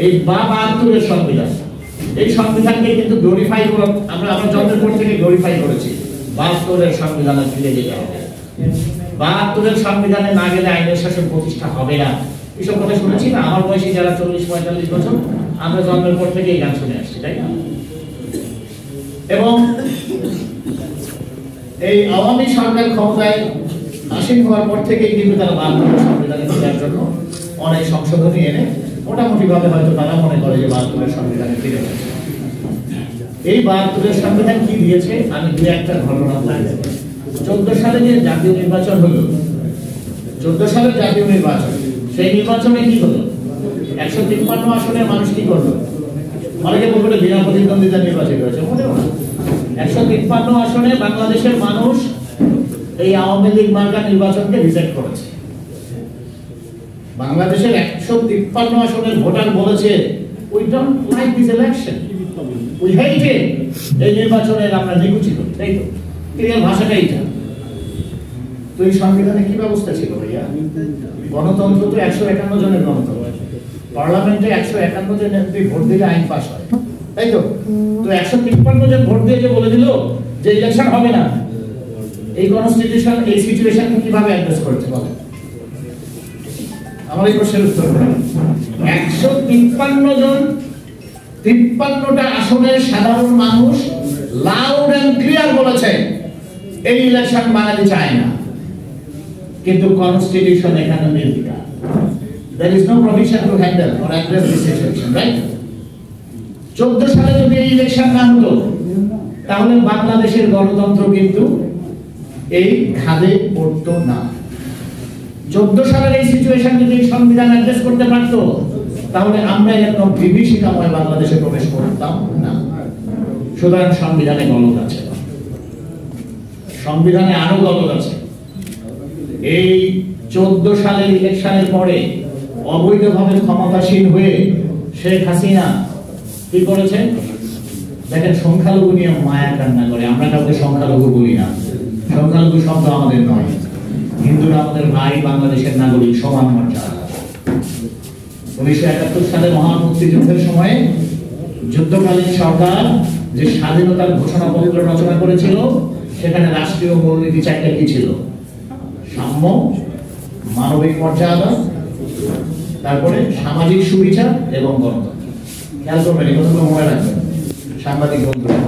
এই 72-এর সংবিধান, এই সংবিধানকে কিন্তু গ্লোরিফাই করে আমরা জন্মের পর থেকে গ্লোরিফাই করেছি। 72-এর সংবিধানে ফিরে যেতে হবে। 72-এর সংবিধানে না গেলে আইনের শাসন প্রতিষ্ঠা হবে না। এসব কথা শুনেছি না, আমার বয়সী যারা 40-45 বছর, আমরা জন্মের পর থেকে এই গান শুনে আসছি, তাই না? এবং এই আওয়ামী সরকার ক্ষমতায় আসীন হওয়ার পর থেকেই কিন্তু তারা 72-এর সংবিধানে ফেরার জন্য অনেক সংশোধনী এনে মোটামুটি ভাবে হয়তো তারা মনে করে যে 72-এর সংবিধানে ফিরে গেছে। এই 72-এর সংবিধান কি দিয়েছে আমি দু একটা ঘটনা বলে দেব। 14 সালে যে জাতীয় নির্বাচন হলো, 14 সালের জাতীয় নির্বাচন, সেই নির্বাচনে কি হলো? 153 আসনের মানুষ কি করলো? অনেকে বলবে বিনা প্রতিদ্বন্দ্বিতা নির্বাচিত হয়েছে, মোটেও না। 153 আসনে বাংলাদেশের মানুষ এই আওয়ামী লীগ মার্কা নির্বাচনকে রিজেক্ট করেছে। বাংলাদেশের 153 আসনের ভোটার বলেছে we don't like this election, we hate it. এই নির্বাচনের আমরা নিকুচি করি, তাই তো? ক্লিয়ার ভাষাটা এইটা। তো এই সংবিধানে কি ব্যবস্থা ছিল ভাইয়া? গণতন্ত্র তো 151 জনের গণতন্ত্র, পার্লামেন্টে 151 জন এমপি ভোট দিলে আইন পাস হয়, তাই তো? তো 153 জন ভোট দিয়ে যে বলে দিল যে ইলেকশন হবে না, এই কনস্টিটিউশন এই সিচুয়েশনকে কিভাবে অ্যাড্রেস করেছে বলেন? আমার এই প্রশ্নের উত্তর 153 জন 53টা আসনের সাধারণ মানুষ লাউড এন্ড ক্লিয়ার বলেছে এই ইলেকশন বাঙালি চায় না, কিন্তু কনস্টিটিউশন এখানে নির্বিকার। There is no provision to handle or address this situation, right? 14 সালে যদি এই ইলেকশন না হতো তাহলে বাংলাদেশের গণতন্ত্র কিন্তু এই খাদে পড়তো না। 14 সালের এই সিচুয়েশন যদি সংবিধান অ্যাড্রেস করতে পারত তাহলে আমরা একদম বিভীষিকাময় বাংলাদেশে প্রবেশ করতাম না। সুতরাং সংবিধানে গলদ আছে, সংবিধানে আরো গলদ আছে। এই 14 সালের ইলেকশনের পরে অবৈধভাবে ক্ষমতাসীন হয়ে শেখ হাসিনা কি করেছেন দেখেন? সংখ্যালঘু নিয়ে মায়া কান্না করে। আমরা কাউকে সংখ্যালঘু বলি না, সংখ্যালঘু শব্দ আমাদের নয়। হিন্দুরা আমাদের ভাই, বাংলাদেশের নাগরিক, সমান মর্যাদা। 1971 সালে মহান মুক্তিযুদ্ধের সময় যুদ্ধকালীন সরকার যে স্বাধীনতার ঘোষণাপত্র রচনা করেছিল সেখানে রাষ্ট্রীয় মূলনীতি 4টা কি ছিল? সাম্য, মানবিক মর্যাদা, তারপরে সামাজিক সুবিচার এবং গণতন্ত্র। খেয়াল করবেন, এই কথাগুলো মনে রাখবেন সাংবাদিক বন্ধুরা।